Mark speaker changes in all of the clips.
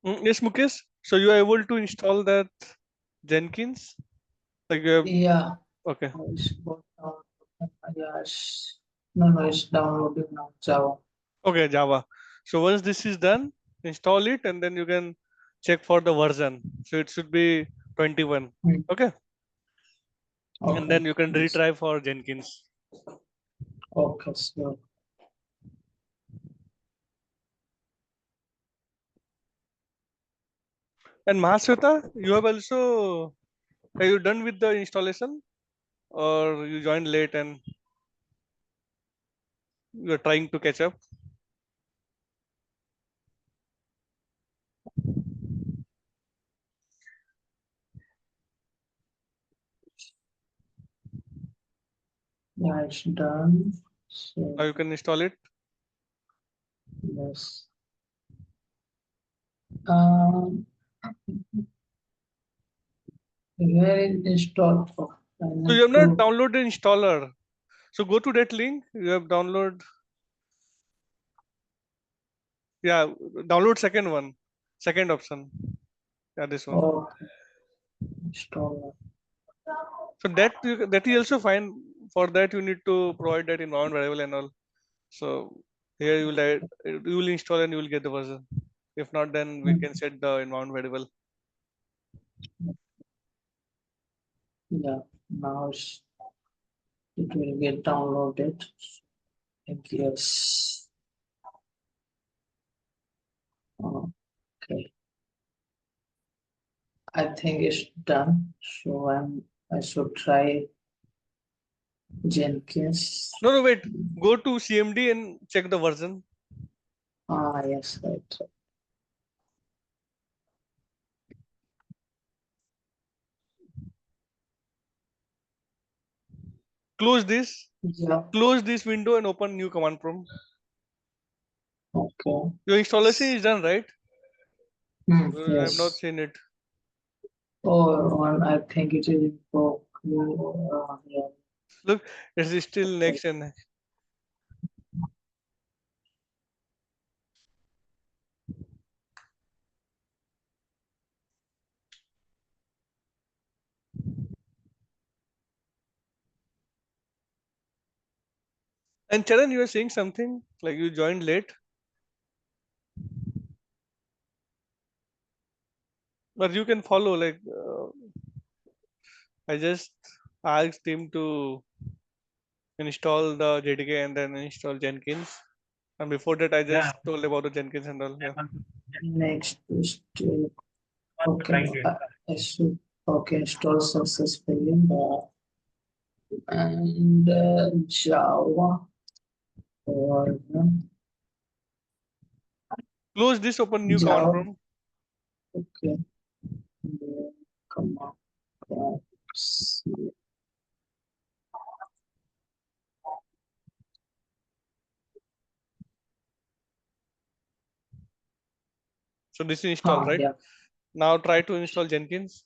Speaker 1: Yes, Mukesh. So you are able to install that Jenkins? Like you have,
Speaker 2: Yeah,
Speaker 1: okay.
Speaker 2: it's got yes. No, it's downloading now. Java.
Speaker 1: Okay, Java. So once this is done, install it and then you can check for the version. So it should be 21.
Speaker 2: Hmm.
Speaker 1: Okay. And
Speaker 2: Okay.
Speaker 1: then you can
Speaker 2: Yes.
Speaker 1: retry for Jenkins.
Speaker 2: Okay. So
Speaker 1: And Mahasweta, you have also, are you done with the installation or you joined late and you're trying to catch up?
Speaker 2: yeah, it's done.
Speaker 1: Now
Speaker 2: So
Speaker 1: you can install it.
Speaker 2: yes. Um, where is installed for? I
Speaker 1: So
Speaker 2: need
Speaker 1: you have not
Speaker 2: to.
Speaker 1: downloaded installer. So go to that link. You have download. Yeah, download second one, second option. Yeah, this one.
Speaker 2: Okay. Install.
Speaker 1: So that you also find. For that you need to provide that environment variable and all. So here you will install and you will get the version. If not, then we
Speaker 2: Hmm.
Speaker 1: can set the environment variable.
Speaker 2: Yeah. Now it will get downloaded. Yes. Okay. I think it's done. So I should try Jenkins.
Speaker 1: No, no, wait. Go to CMD and check the version.
Speaker 2: Ah, yes, right.
Speaker 1: Close this.
Speaker 2: Yeah.
Speaker 1: Close this window and open new command prompt.
Speaker 2: Okay.
Speaker 1: Your installation is done, right? I have not
Speaker 2: Yes.
Speaker 1: seen it.
Speaker 2: Or one, I think it is in book. Yeah.
Speaker 1: Look, it's still next and next. And Charan, you were saying something like you joined late, but you can follow. Like I just asked him to install the JDK and then install Jenkins. And before that, I just told about the Jenkins and all. Yeah.
Speaker 2: Next is okay. I should okay install successfully and Java or
Speaker 1: Close this, open new command
Speaker 2: Java.
Speaker 1: prompt.
Speaker 2: Okay. Come on. Let's see.
Speaker 1: So this is installed,
Speaker 2: Ah,
Speaker 1: right?
Speaker 2: yeah.
Speaker 1: Now try to install Jenkins.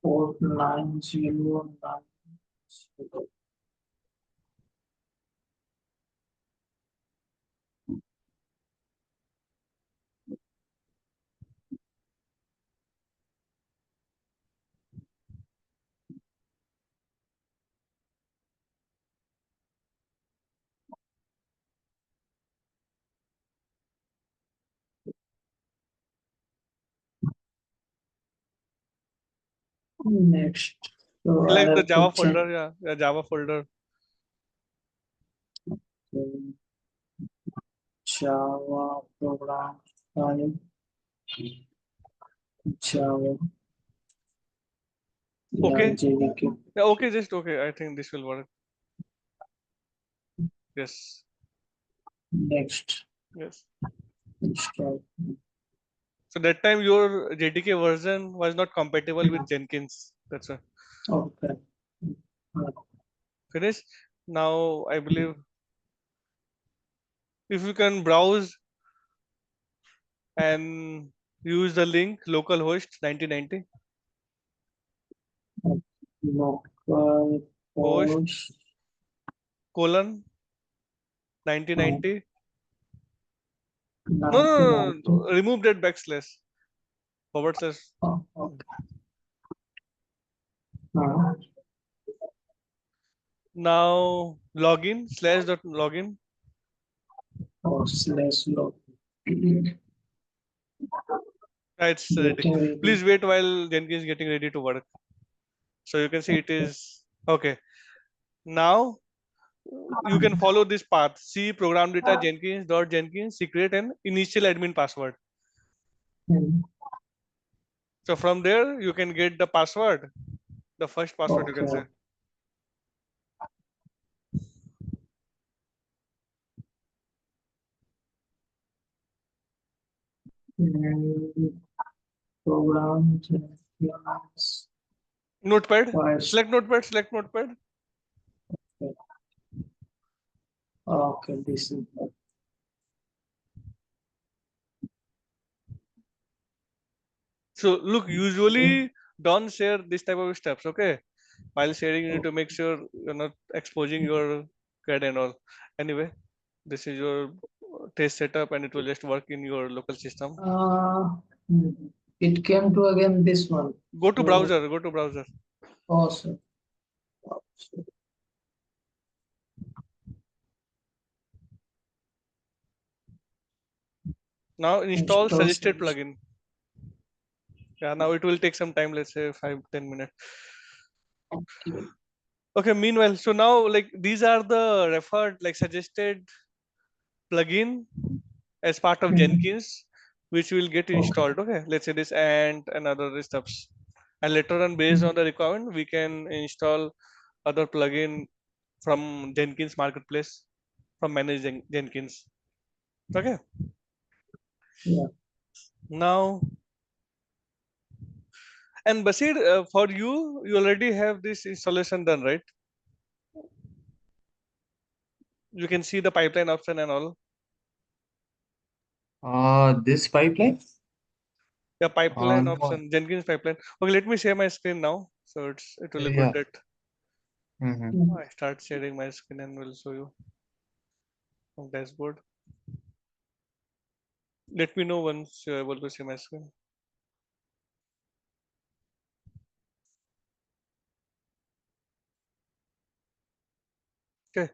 Speaker 2: Port 909. Next, so I
Speaker 1: Select the
Speaker 2: have to
Speaker 1: Java
Speaker 2: check
Speaker 1: folder. Yeah, the Java folder.
Speaker 2: Java program file, Java, yeah,
Speaker 1: Okay.
Speaker 2: JDK.
Speaker 1: Yeah, okay, just okay. I think this will work. Yes.
Speaker 2: Next,
Speaker 1: Yes.
Speaker 2: install.
Speaker 1: So that time your JDK version was not compatible with Jenkins. That's why.
Speaker 2: Okay.
Speaker 1: Finish. Now I believe if you can browse and use the link localhost 1990
Speaker 2: Local
Speaker 1: host
Speaker 2: host
Speaker 1: colon 1990. No, no, no, no,
Speaker 2: 1990.
Speaker 1: no, remove that backslash forward slash.
Speaker 2: Oh, okay. Uh,
Speaker 1: Now login slash dot login.
Speaker 2: or slash log. Getting
Speaker 1: It's ready.
Speaker 2: ready.
Speaker 1: Please wait while Jenkins is getting ready to work. So you can see it is okay. Now you can follow this path. See program data Jenkins dot Jenkins secret and initial admin password.
Speaker 2: Hmm.
Speaker 1: So from there you can get the password, the first password you can
Speaker 2: Okay.
Speaker 1: say.
Speaker 2: And program Jenkins.
Speaker 1: Notepad.
Speaker 2: First.
Speaker 1: Select notepad. Select notepad.
Speaker 2: Okay, this is
Speaker 1: So look,
Speaker 2: okay.
Speaker 1: usually don't share this type of steps. Okay, while sharing, you need to make sure you're not exposing your CAD and all. Anyway, this is your test setup, and it will just work in your local system.
Speaker 2: Uh, hmm. It came to again this one.
Speaker 1: Go to
Speaker 2: So
Speaker 1: browser. Go to browser.
Speaker 2: awesome.
Speaker 1: Now install
Speaker 2: Install
Speaker 1: suggested
Speaker 2: service.
Speaker 1: plugin. Yeah, now it will take some time. Let's say 5-10 minutes.
Speaker 2: Okay.
Speaker 1: Okay. Meanwhile, so now like these are the referred like suggested plugin as part of
Speaker 2: Hmm.
Speaker 1: Jenkins, which will get
Speaker 2: Okay.
Speaker 1: installed. Okay, let's say this and other stuffs. And later on, based
Speaker 2: Hmm.
Speaker 1: on the requirement, we can install other plugin from Jenkins Marketplace from Manage Jenkins. Okay.
Speaker 2: Yeah.
Speaker 1: Now, and Basir, for you, you already have this installation done, right? You can see the pipeline option and all.
Speaker 3: This pipeline?
Speaker 1: Yeah, pipeline
Speaker 3: No.
Speaker 1: option, Jenkins pipeline. Okay, let me share my screen now. So it will be good
Speaker 3: Yeah.
Speaker 1: that
Speaker 3: Mm-hmm.
Speaker 2: Hmm.
Speaker 1: I start sharing my screen and will show you on dashboard. Let me know once you're able to see my screen. Okay.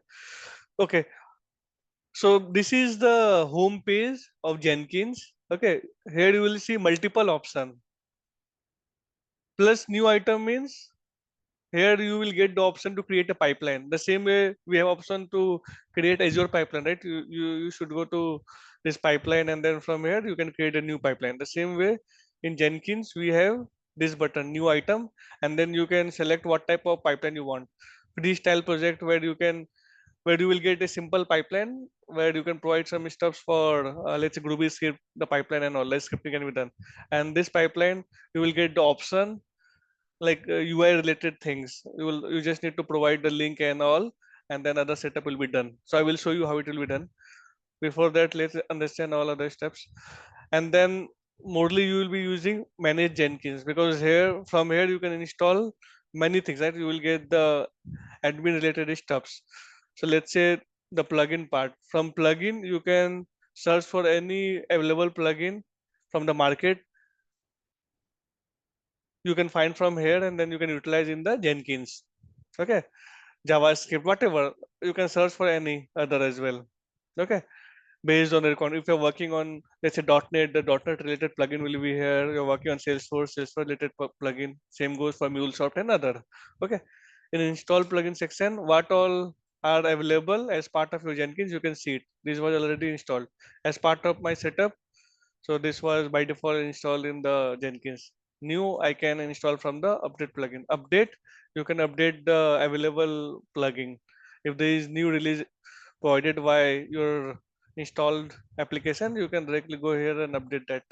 Speaker 1: Okay. So this is the home page of Jenkins. Okay. Here you will see multiple option. Plus new item means here you will get the option to create a pipeline. The same way we have option to create Azure pipeline, right? You should go to this pipeline and then from here you can create a new pipeline. The same way in Jenkins we have this button new item and then you can select what type of pipeline you want. Freestyle project where you will get a simple pipeline where you can provide some stuffs for let's say Groovy script the pipeline and all less scripting can be done. And this pipeline you will get the option like UI related things. You just need to provide the link and all, and then other setup will be done. So I will show you how it will be done. Before that, let's understand all other steps, and then mostly you will be using manage Jenkins because here from here you can install many things. Right, you will get the admin related stuffs. So let's say the plugin part. From plugin you can search for any available plugin from the market you can find from here and then you can utilize in the Jenkins. Okay, JavaScript, whatever you can search for any other as well. Okay, based on the requirement. If you're working on let's say .NET, the .NET related plugin will be here. You're working on Salesforce related plugin. Same goes for MuleSoft and other. Okay, in install plugin section, what all are available as part of your Jenkins, you can see it. This was already installed as part of my setup. So this was by default installed in the Jenkins. New I can install from the update plugin. Update, you can update the available plugin. If there is new release provided by your installed application, you can directly go here and update that.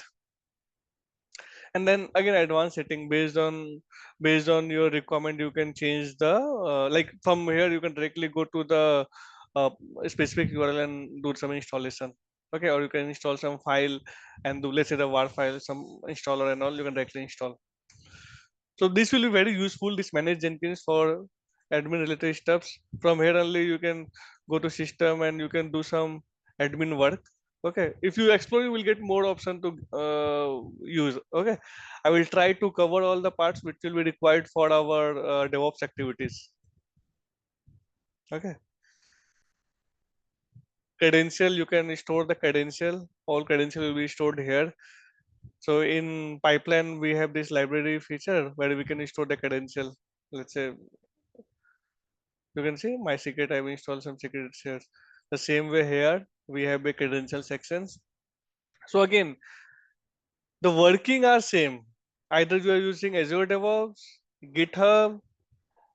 Speaker 1: And then again, advanced setting based on your requirement, you can change the like from here you can directly go to the uh, specific URL and do some installation. Okay, or you can install some file and do, let's say, the war file, some installer and all, you can directly install. So this will be very useful, this manage Jenkins for admin related stuffs. From here only you can go to system and you can do some admin work. Okay, if you explore, you will get more option to use. Okay, I will try to cover all the parts which will be required for our DevOps activities. Okay, credential, you can store the credential. All credential will be stored here. So in pipeline, we have this library feature where we can store the credential. Let's say you can see my secret. I've installed some secrets here. The same way here we have a credential sections. So again, the working are same. Either you are using Azure DevOps, GitHub,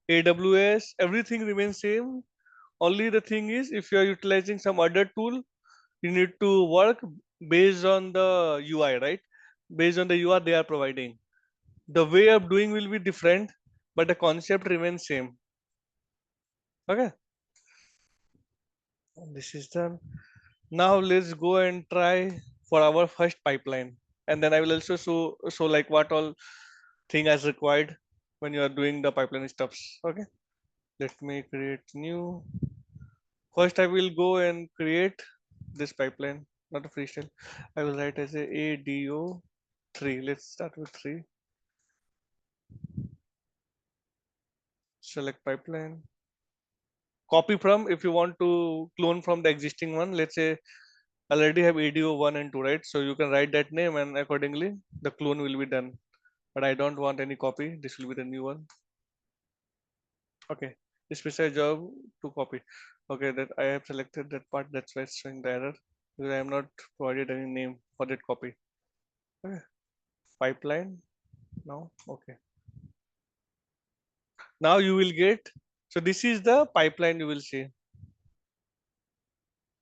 Speaker 1: AWS, everything remains same. Only the thing is, if you are utilizing some other tool, you need to work based on the UI, right? Based on the UI they are providing. The way of doing will be different, but the concept remains same. Okay, this is done. Now let's go and try for our first pipeline, and then I will also show like what all thing as required when you are doing the pipeline stuffs. Okay, let me create new. First, I will go and create this pipeline, not a freestyle. I will write as a ADO 3. Let's start with 3. Select pipeline. Copy from, if you want to clone from the existing one. Let's say I already have ADO 1 and 2, right? So you can write that name and accordingly the clone will be done. But I don't want any copy. This will be the new one. Okay. Special job to copy. Okay, that I have selected that part. That's why it's showing the error. Because I have not provided any name for that copy. Okay. Pipeline. Now, okay. Now you will get. So this is the pipeline you will see.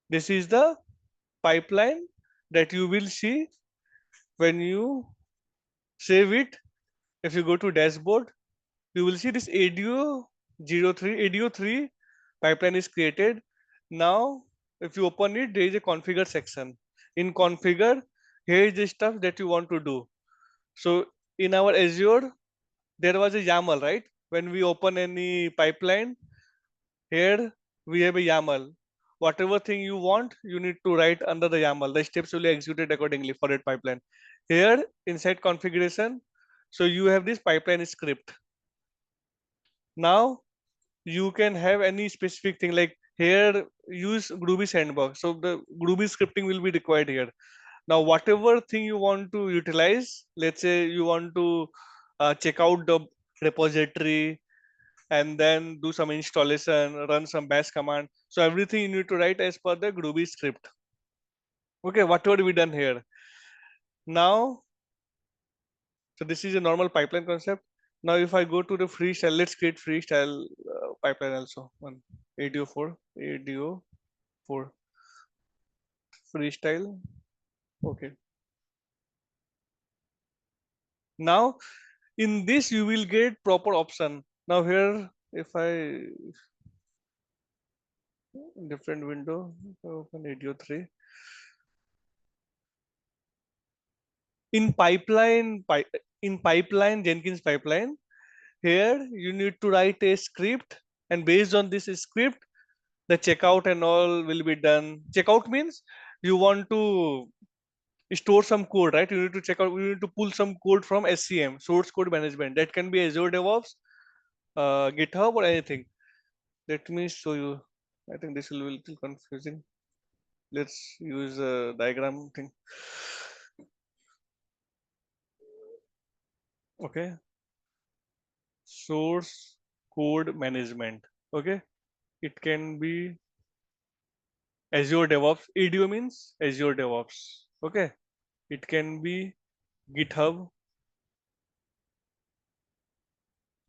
Speaker 1: This is the pipeline that you will see when you save it. If you go to dashboard, you will see this ADO 03, ADO 3 pipeline is created. Now, if you open it, there is a configure section. In configure, here is the stuff that you want to do. So in our Azure, there was a YAML, right? When we open any pipeline, here we have a YAML. Whatever thing you want, you need to write under the YAML. The steps will be executed accordingly for that pipeline. Here inside configuration, so you have this pipeline script. Now you can have any specific thing, like here use Groovy sandbox. So the Groovy scripting will be required here. Now whatever thing you want to utilize, let's say you want to check out the repository and then do some installation, run some bash command. So everything you need to write as per the Groovy script. Okay, whatever we done here. Now, so this is a normal pipeline concept. Now, if I go to the freestyle, let's create freestyle pipeline also. One ADO 4, ADO 4, freestyle. Okay. Now, in this, you will get proper option. Now here, if I different window, open ADO 3. In pipeline Jenkins pipeline, here you need to write a script, and based on this script, the checkout and all will be done. Checkout means you want to store some code, right? You need to check out, you need to pull some code from SCM, source code management. That can be Azure DevOps, GitHub, or anything. Let me show you. I think this will be a little confusing. Let's use a diagram thing. Okay. Source code management. Okay. It can be Azure DevOps. ADO means Azure DevOps. Okay. It can be GitHub.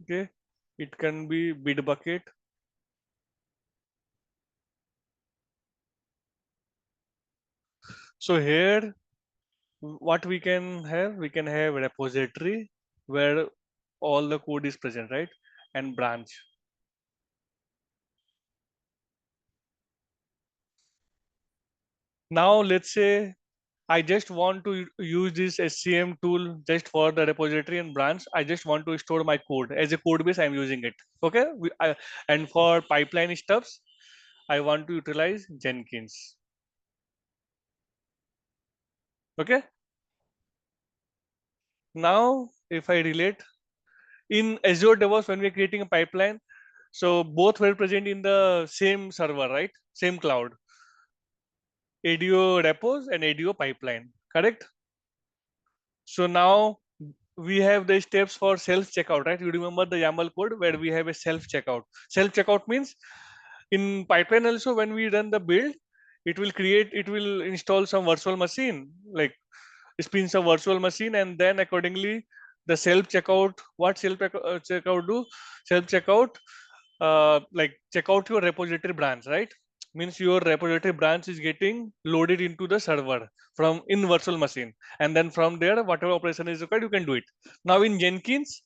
Speaker 1: Okay. It can be Bitbucket. So here what we can have? We can have repository where all the code is present, right? And branch. Now let's say I just want to use this SCM tool just for the repository and branch. I just want to store my code as a code base. I'm using it. Okay. And for pipeline stuffs, I want to utilize Jenkins. Okay. Now, if I relate in Azure DevOps, when we're creating a pipeline, so both were present in the same server, right? Same cloud. ADO repos and ADO pipeline, correct? So now we have the steps for self checkout, right? You remember the YAML code where we have a self checkout. Self checkout means in pipeline also when we run the build, it will install some virtual machine, like spins a virtual machine, and then accordingly the self checkout, what checkout do? Self checkout, like check out your repository branch, right? Means your repository branch is getting loaded into the server from in virtual machine, and then from there whatever operation is required you can do it. Now in Jenkins,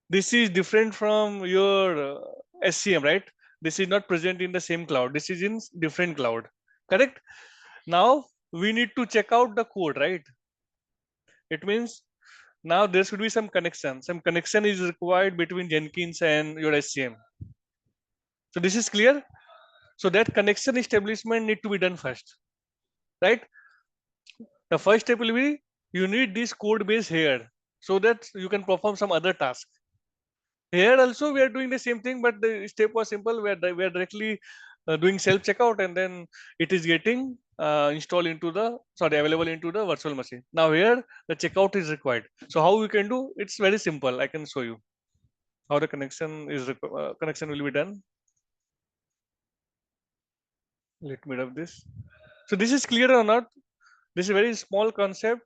Speaker 1: this is different from your SCM, right? This is not present in the same cloud. This is in different cloud, correct? Now we need to check out the code, right? It means now there should be some connection. Some connection is required between Jenkins and your SCM. So this is clear. So that connection establishment need to be done first, right? The first step will be you need this code base here so that you can perform some other task. Here also we are doing the same thing, but the step was simple. We are directly doing self checkout, and then it is getting installed into the available into the virtual machine. Now here the checkout is required. So how we can do? It's very simple. I can show you how the connection will be done. Let me do this. So this is clear or not? This is a very small concept.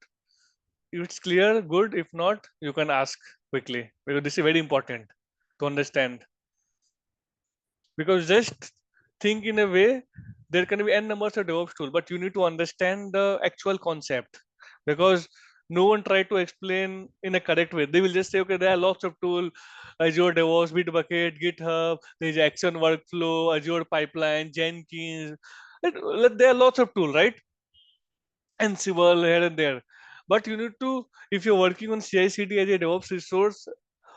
Speaker 1: If it's clear, good. If not, you can ask quickly because this is very important to understand. Because just think in a way, there can be n numbers of DevOps tool, but you need to understand the actual concept because no one try to explain in a correct way. They will just say, okay, there are lots of tool, Azure DevOps, Bitbucket, GitHub, there's Action Workflow, Azure Pipeline, Jenkins. There are lots of tool, right? Ansible here and there. But you need to, if you're working on CICD as a DevOps resource,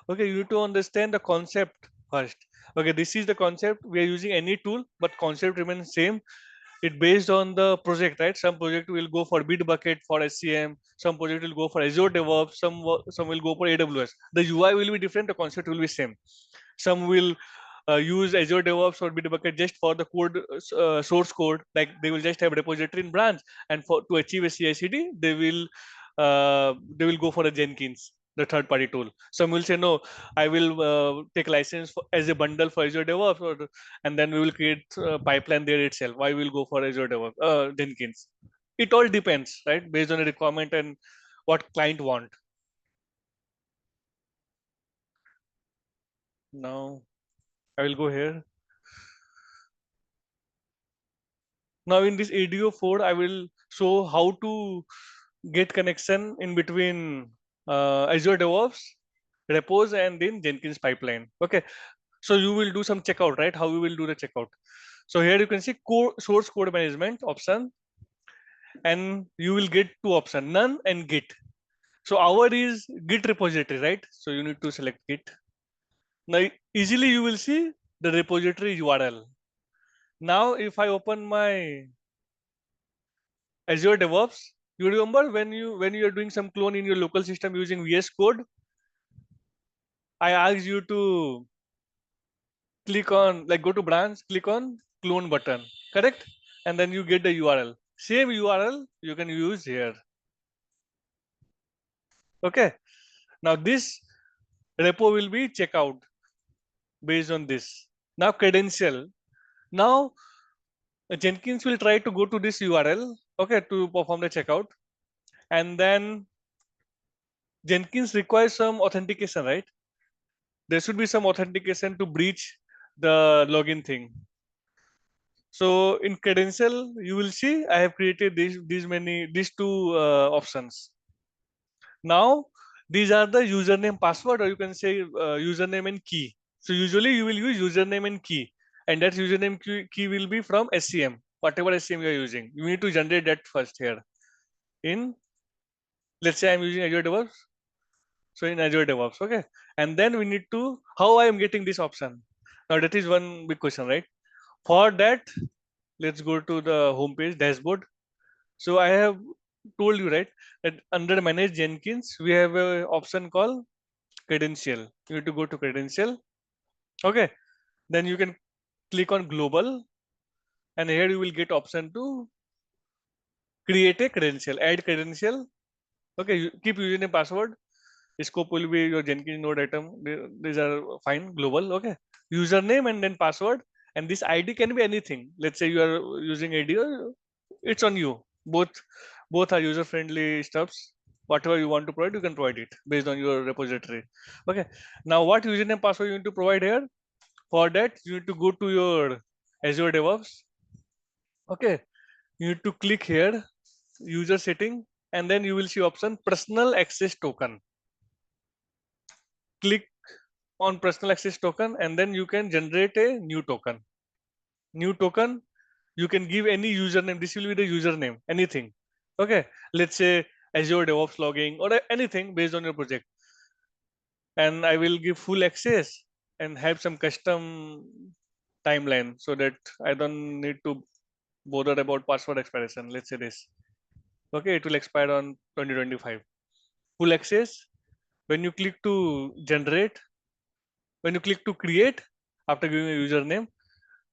Speaker 1: okay, you need to understand the concept first. Okay, this is the concept. We are using any tool, but concept remains same. It based on the project, right? Some project will go for Bitbucket for SCM, some project will go for Azure DevOps, some will go for AWS. The UI will be different, the concept will be same. Some will use Azure DevOps or Bitbucket just for the code, source code, like they will just have repository in branch, and for to achieve a CI/CD, they will go for a Jenkins, the third party tool. Some will say no, I will take license as a bundle for Azure DevOps, and then we will create a pipeline there itself. Why will go for Azure DevOps, Jenkins? It all depends, right, based on the requirement and what client want. Now I will go here. Now in this ADO 4, I will show how to get connection in between Azure DevOps, repos, and in Jenkins pipeline. Okay, so you will do some checkout, right? How you will do the checkout? So here you can see source code management option, and you will get two options, none and Git. So our is Git repository, right? So you need to select Git. Now easily you will see the repository URL. Now if I open my Azure DevOps, you remember when you are doing some clone in your local system using VS Code, I asked you to click on, like, go to branch, click on clone button, correct? And then you get the URL. Same URL you can use here. Okay. Now this repo will be checkout based on this. Now credential. Now Jenkins will try to go to this URL, okay, to perform the checkout, and then Jenkins requires some authentication, right? There should be some authentication to breach the login thing. So in credential, you will see I have created these two options. Now these are the username password, or you can say username and key. So usually you will use username and key, and that username key will be from SCM, whatever SCM you are using. You need to generate that first here. In, let's say I'm using Azure DevOps, so in Azure DevOps, okay. And then we need to, how I am getting this option. Now that is one big question, right? For that, let's go to the home page dashboard. So I have told you, right, that under manage Jenkins we have a option called credential. You need to go to credential, okay. Then you can click on global, and here you will get option to create a credential, add credential, okay. You keep username password, scope will be your Jenkins node item. These are fine, global, okay. Username and then password, and this ID can be anything. Let's say you are using ID, it's on you. Both are user friendly stuffs. Whatever you want to provide, you can provide it based on your repository, okay. Now what username password you need to provide here? For that, you need to go to your Azure DevOps, okay. You need to click here, user setting, and then you will see option personal access token. Click on personal access token, and then you can generate a new token. New token, you can give any username. This will be the username, anything, okay. Let's say Azure DevOps logging or anything based on your project, and I will give full access and have some custom timeline so that I don't need to bother about password expiration. Let's say this, okay. It will expire on 2025. Full access. When you click to generate, when you click to create, after giving a username,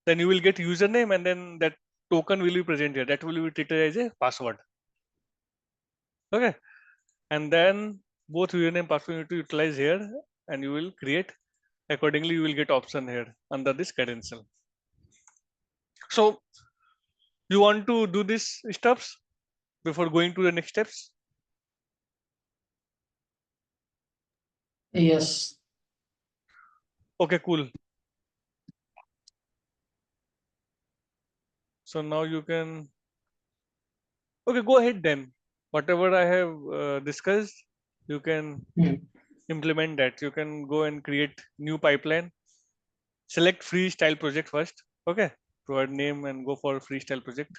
Speaker 1: then you will get username, and then that token will be present here. That will be treated as a password, okay. And then both username password you need to utilize here, and you will create accordingly. You will get option here under this credential. So you want to do these steps before going to the next steps?
Speaker 2: Yes.
Speaker 1: Okay, cool. So now you can, okay, go ahead then. Whatever I have discussed, you can
Speaker 2: Hmm.
Speaker 1: implement that. You can go and create new pipeline. Select freestyle project first, okay. Provide name and go for freestyle project.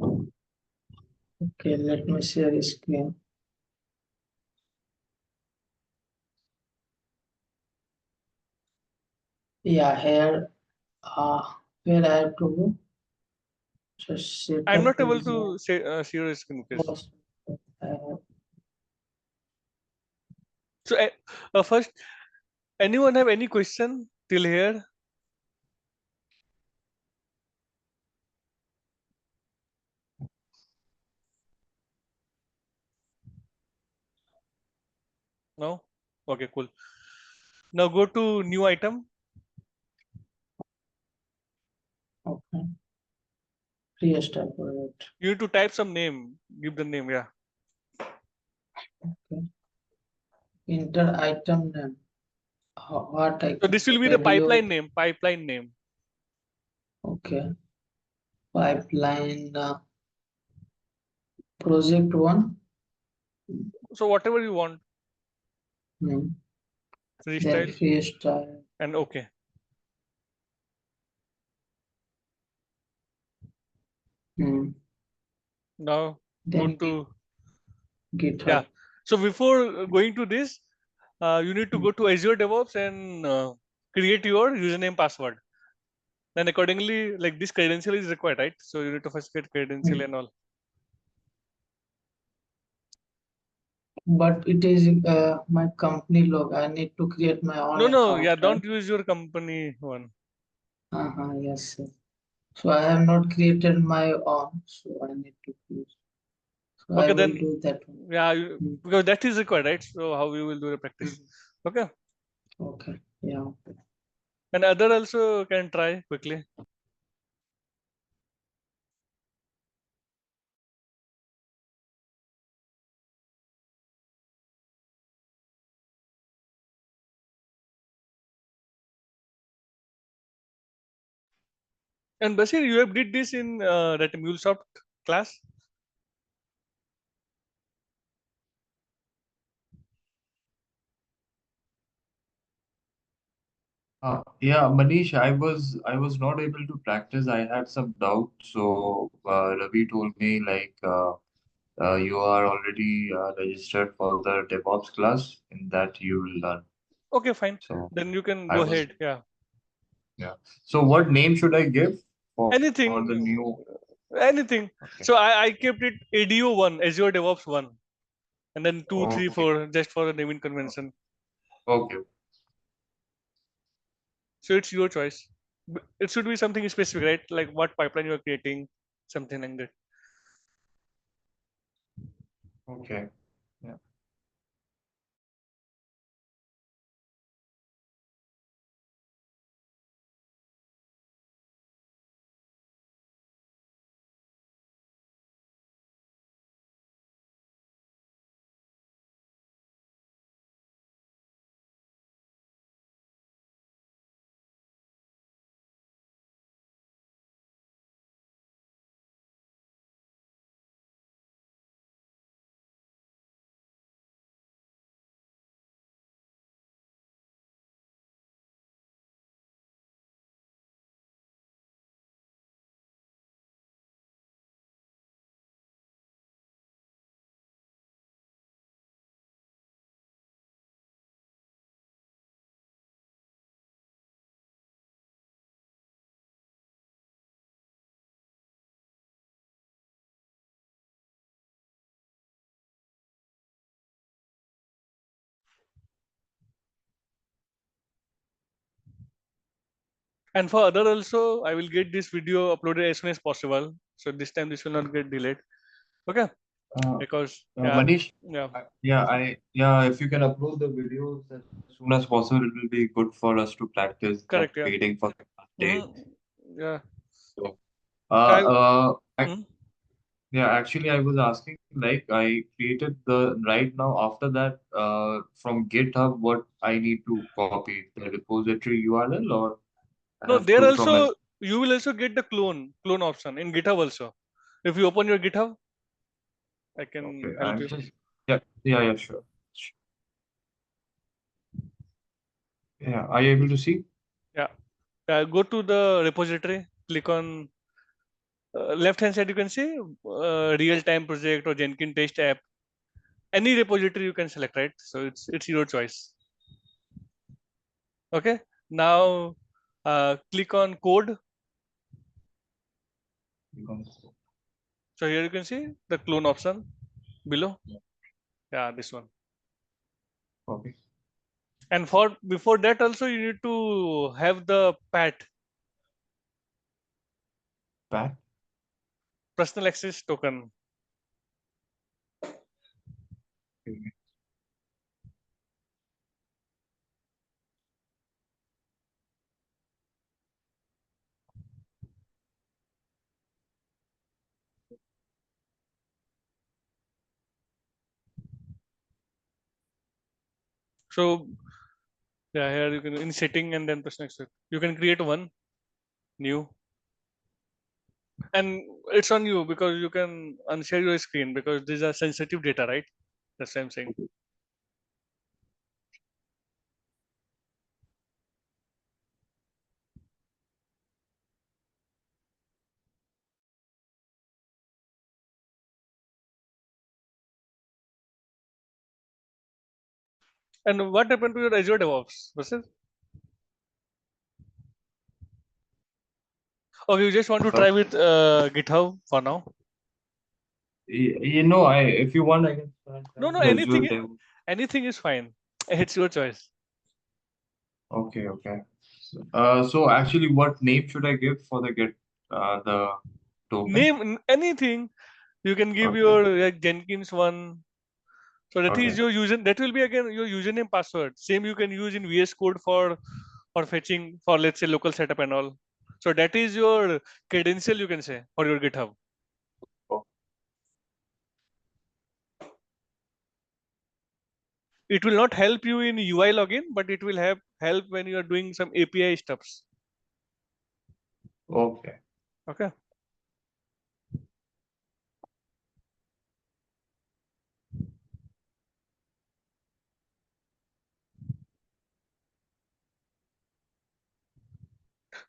Speaker 2: Okay, let me share the screen. Yeah, here, where I have to go. Just set
Speaker 1: I'm
Speaker 2: up
Speaker 1: not able
Speaker 2: is
Speaker 1: to say see your screen, Mukesh.
Speaker 2: was, uh,
Speaker 1: So first, anyone have any question till here? No. Okay, cool. Now go to new item.
Speaker 2: okay, restart project.
Speaker 1: You need to type some name. Give the name. Yeah.
Speaker 2: Okay, enter item name. What I
Speaker 1: So
Speaker 2: can
Speaker 1: this will
Speaker 2: say,
Speaker 1: be the pipeline name. Pipeline name.
Speaker 2: okay, pipeline project one.
Speaker 1: So whatever you want.
Speaker 2: Hmm. Then
Speaker 1: Freestyle
Speaker 2: freestyle.
Speaker 1: and okay.
Speaker 2: Hmm.
Speaker 1: Now go
Speaker 2: Then
Speaker 1: to, yeah.
Speaker 2: GitHub.
Speaker 1: So before going to this, you need to
Speaker 2: Hmm.
Speaker 1: go to Azure DevOps and create your username password. Then accordingly, like this credential is required, right? So you need to first get credential
Speaker 2: Hmm.
Speaker 1: and all.
Speaker 2: But it is my company log. I need to create my own
Speaker 1: No, no,
Speaker 2: account,
Speaker 1: yeah,
Speaker 2: right?
Speaker 1: don't use your company one.
Speaker 2: Yes, yes. So I have not created my own, so I need to create. So I
Speaker 1: Okay,
Speaker 2: will
Speaker 1: then,
Speaker 2: do that one.
Speaker 1: yeah,
Speaker 2: Hmm.
Speaker 1: because that is required, right? So how we will do the practice?
Speaker 2: Hmm.
Speaker 1: Okay,
Speaker 2: Okay, yeah.
Speaker 1: and other also can try quickly. And Basir, you have did this in that MuleSoft class.
Speaker 3: Yeah, Manish, I was not able to practice. I had some doubt. So Ravi told me like you are already registered for the DevOps class. In that you will learn.
Speaker 1: Okay, fine.
Speaker 3: So
Speaker 1: Then you can
Speaker 3: I
Speaker 1: go
Speaker 3: was
Speaker 1: ahead. Yeah.
Speaker 3: yeah. So what name should I give for the
Speaker 1: Anything,
Speaker 3: new?
Speaker 1: anything.
Speaker 3: Okay.
Speaker 1: So I kept it ADO1, Azure DevOps 1, and then 2, 3,
Speaker 3: Okay.
Speaker 1: 4, just for the naming convention.
Speaker 3: Okay.
Speaker 1: So it's your choice. It should be something specific, right? Like what pipeline you are creating, something like that.
Speaker 3: Okay. Yeah.
Speaker 1: And for other also, I will get this video uploaded as soon as possible. So this time this will not get delayed. Okay. Because yeah,
Speaker 3: Manish,
Speaker 1: yeah,
Speaker 3: if you can upload the videos as soon as possible, it will be good for us to practice that
Speaker 1: correct. Yeah.
Speaker 3: waiting for the
Speaker 1: Hmm.
Speaker 3: day.
Speaker 1: Yeah.
Speaker 3: So,
Speaker 1: I,
Speaker 3: ac-
Speaker 1: mhm.
Speaker 3: yeah, actually, I was asking, like, I created the right now. After that, from GitHub, what I need to copy the repository URL, or I
Speaker 1: No,
Speaker 3: have
Speaker 1: there
Speaker 3: to from
Speaker 1: also
Speaker 3: as
Speaker 1: you will also get the clone option in GitHub also. If you open your GitHub, I can
Speaker 3: okay.
Speaker 1: help
Speaker 3: I'm
Speaker 1: you.
Speaker 3: just yeah, sure. Yeah, are you able to see?
Speaker 1: Yeah. Go to the repository, click on left hand side, you can see real time project or Jenkins test app. Any repository you can select, right? So it's your choice. Okay. Now click on code.
Speaker 3: Because-
Speaker 1: So here you can see the clone option below. Yeah, this one.
Speaker 3: Copy.
Speaker 1: And for before that also you need to have the PAT,
Speaker 3: Back.
Speaker 1: personal access token.
Speaker 3: Okay.
Speaker 1: So yeah, here you can in setting and then personal access. You can create one new, and it's on you because you can unshare your screen because these are sensitive data, right? That's what I'm saying. And what happened to your Azure DevOps? Was it? Okay, you just want to
Speaker 3: Uh,
Speaker 1: try with GitHub for now.
Speaker 3: you know, I if you want, I can start
Speaker 1: No,
Speaker 3: trying
Speaker 1: no,
Speaker 3: the Azure
Speaker 1: anything,
Speaker 3: Dev.
Speaker 1: anything is fine. It's your choice.
Speaker 3: Okay, okay. So actually, what name should I give for the token?
Speaker 1: Name anything. You can give
Speaker 3: Okay,
Speaker 1: your like Jenkins one. So that is
Speaker 3: okay,
Speaker 1: your user. That will be again your username password. Same you can use in VS Code for fetching for let's say local setup and all. So that is your credential you can say for your GitHub.
Speaker 3: oh,
Speaker 1: It will not help you in UI login, but it will help when you are doing some API stuffs.
Speaker 3: okay.
Speaker 1: Okay.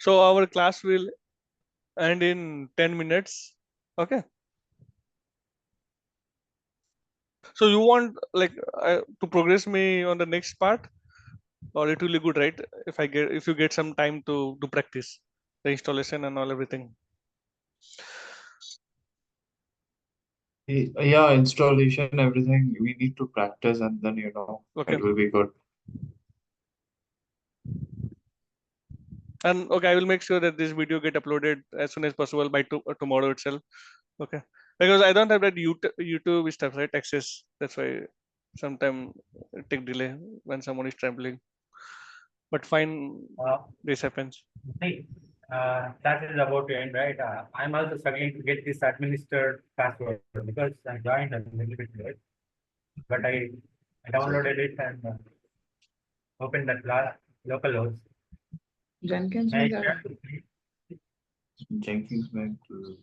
Speaker 1: So our class will end in 10 minutes. Okay. So you want like to progress me on the next part, or it will be good, right? If you get some time to practice the installation and all everything.
Speaker 3: Yeah, installation, everything. We need to practice, and then
Speaker 1: Okay.
Speaker 3: it will be good.
Speaker 1: And okay, I will make sure that this video get uploaded as soon as possible by tomorrow itself. Okay. Because I don't have that YouTube stuff, right? Access. That's why sometime it take delay when someone is traveling. But fine,
Speaker 4: Uh,
Speaker 1: this happens.
Speaker 4: hey, class is about to end, right? I'm also struggling to get this administered password because I joined a little bit late, but I downloaded it and opened that local host.
Speaker 2: Jenkins
Speaker 4: I
Speaker 2: में क्या
Speaker 4: tried
Speaker 2: है?
Speaker 4: to
Speaker 3: Jenkins went to.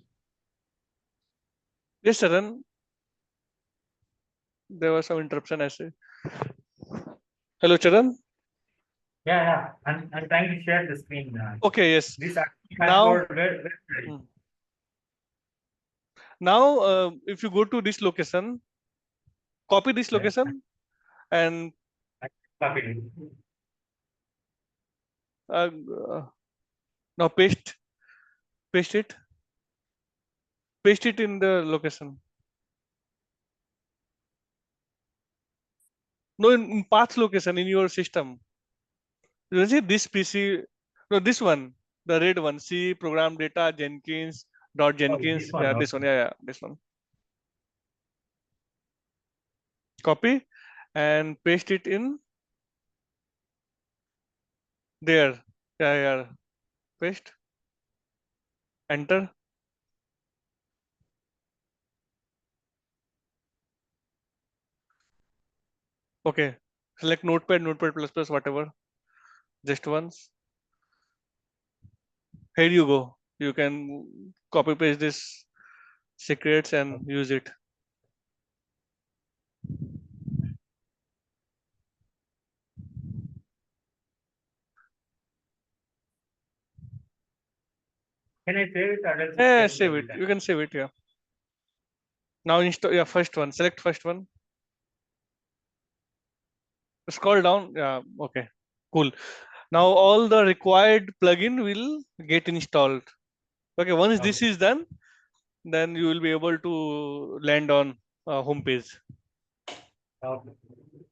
Speaker 1: Yes, Sharan. There was some interruption. I say. Hello, Charan.
Speaker 4: yeah. I'm trying to share the screen.
Speaker 1: Okay. Yes.
Speaker 4: This
Speaker 1: Now.
Speaker 4: password, where
Speaker 1: Hmm. Now, if you go to this location, copy this
Speaker 4: yeah,
Speaker 1: location and
Speaker 4: I copied it.
Speaker 1: uh, uh, now paste it, paste it in the location. No, in path location in your system. You see this PC, no, this one, the red one. C program data Jenkins dot
Speaker 4: Oh, this
Speaker 1: Jenkins.
Speaker 4: one.
Speaker 1: Yeah, this
Speaker 4: Okay.
Speaker 1: one. Yeah, this one. Copy and paste it in there. Yeah. Paste. Enter. Okay. Select Notepad, Notepad plus plus, whatever. Just once. Here you go. You can copy paste this secrets and use it.
Speaker 4: Can I save it or else it
Speaker 1: Yeah,
Speaker 4: can
Speaker 1: save it.
Speaker 4: delete that?
Speaker 1: You can save it. Yeah. Now install. Yeah, first one. Select first one. Scroll down. Yeah. Okay. Cool. Now all the required plugin will get installed. Okay. Once this
Speaker 4: Okay.
Speaker 1: is done, then you will be able to land on home page.
Speaker 4: Okay.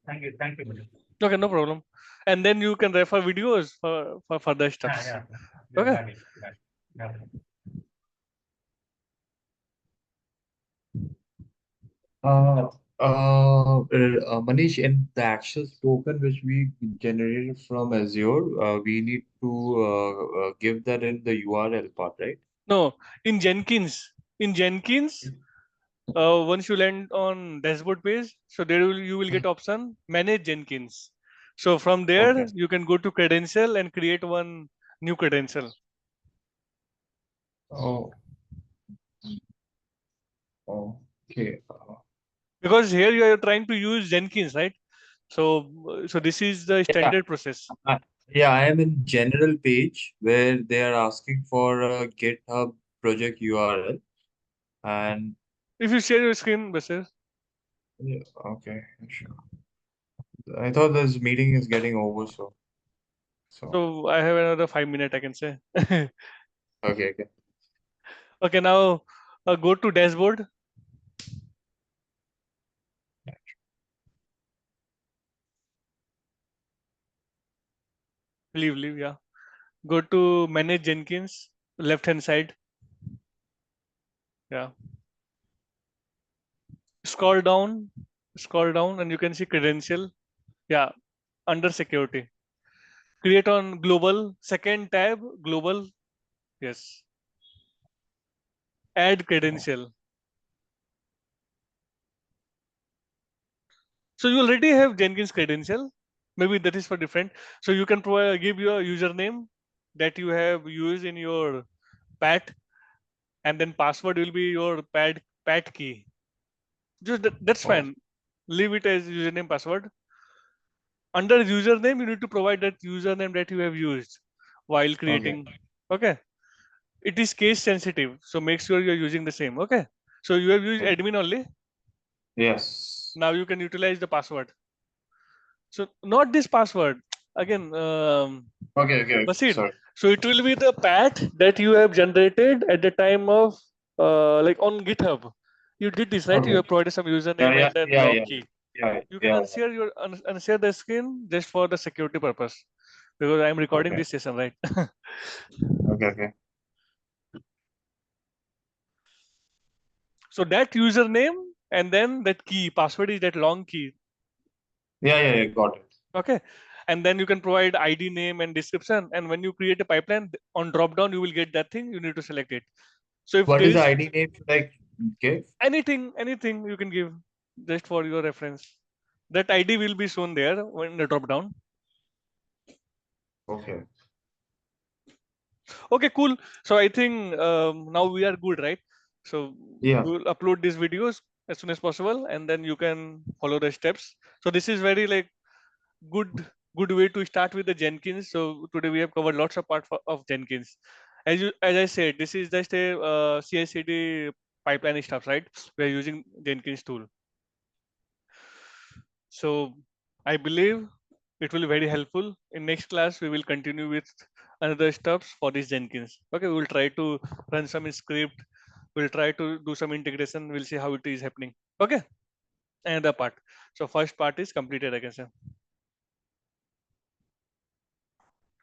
Speaker 4: Thank you, Manish.
Speaker 1: Okay. No problem. And then you can refer videos for further stuffs.
Speaker 4: Yeah.
Speaker 1: Okay.
Speaker 4: Got it. Got it.
Speaker 3: Uh, Manish, in the access token which we generated from Azure, we need to give that in the URL part, right?
Speaker 1: No, in Jenkins, once you land on dashboard page, so there you will get option manage Jenkins. So from
Speaker 3: Okay.
Speaker 1: there you can go to credential and create one new credential,
Speaker 3: Oh, okay.
Speaker 1: because here you are trying to use Jenkins, right? So this is the
Speaker 3: Yeah,
Speaker 1: standard process.
Speaker 3: I, yeah, I am in general page where they are asking for a GitHub project URL, and
Speaker 1: If you share your screen, Basir.
Speaker 3: yeah, okay, sure. I thought this meeting is getting over, so
Speaker 1: So I have another 5 minutes, I can say.
Speaker 3: okay.
Speaker 1: Okay, now go to dashboard. Leave, yeah. Go to manage Jenkins, left hand side. Yeah. Scroll down, and you can see credential. Yeah, under security. Create on global, second tab, global. Yes. Add credential. So you already have Jenkins credential. Maybe that is for different. So you can give your username that you have used in your pat, and then password will be your pad key. Just that's
Speaker 3: Oh.
Speaker 1: fine. Leave it as username password. Under username, you need to provide that username that you have used while creating. Okay. It is case sensitive, so make sure you're using the same. Okay. So you have used
Speaker 3: Okay.
Speaker 1: admin only.
Speaker 3: Yes.
Speaker 1: Now you can utilize the password. So not this password again.
Speaker 3: Okay.
Speaker 1: Proceed.
Speaker 3: Sorry.
Speaker 1: So it will be the path that you have generated at the time of like on GitHub. You did this, right? You
Speaker 3: Okay.
Speaker 1: have provided some username and then log key. You can unshare the screen just for the security purpose, because I'm recording
Speaker 3: Okay.
Speaker 1: this session, right?
Speaker 3: Okay.
Speaker 1: So that username and then that key password is that long key.
Speaker 3: Yeah. Got it.
Speaker 1: Okay. And then you can provide ID, name, and description. And when you create a pipeline on drop down, you will get that thing. You need to select it. So if
Speaker 3: What
Speaker 1: there
Speaker 3: is the
Speaker 1: is
Speaker 3: ID name should I give?
Speaker 1: anything you can give just for your reference. That ID will be shown there when the drop down.
Speaker 3: Okay.
Speaker 1: Okay, cool. So I think now we are good, right? So
Speaker 3: Yeah.
Speaker 1: we will upload these videos as soon as possible, and then you can follow the steps. So this is very like good way to start with the Jenkins. So today we have covered lots of of Jenkins. As I said, this is just a CI/CD pipeline stuff, right? We are using Jenkins tool. So I believe it will be very helpful. In next class, we will continue with another steps for this Jenkins. Okay, we will try to run some script. We'll try to do some integration. We'll see how it is happening. Okay, another part. So first part is completed, I can say.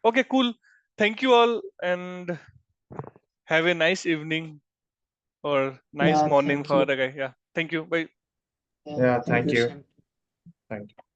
Speaker 1: Okay, cool. Thank you all and have a nice evening or nice
Speaker 2: Yeah,
Speaker 1: morning
Speaker 2: thank
Speaker 1: for
Speaker 2: you.
Speaker 1: the guy. Yeah, thank you. Bye.
Speaker 3: Yeah.
Speaker 2: Thank
Speaker 3: Thank
Speaker 2: you,
Speaker 3: you.
Speaker 2: Sam.
Speaker 3: Thank you.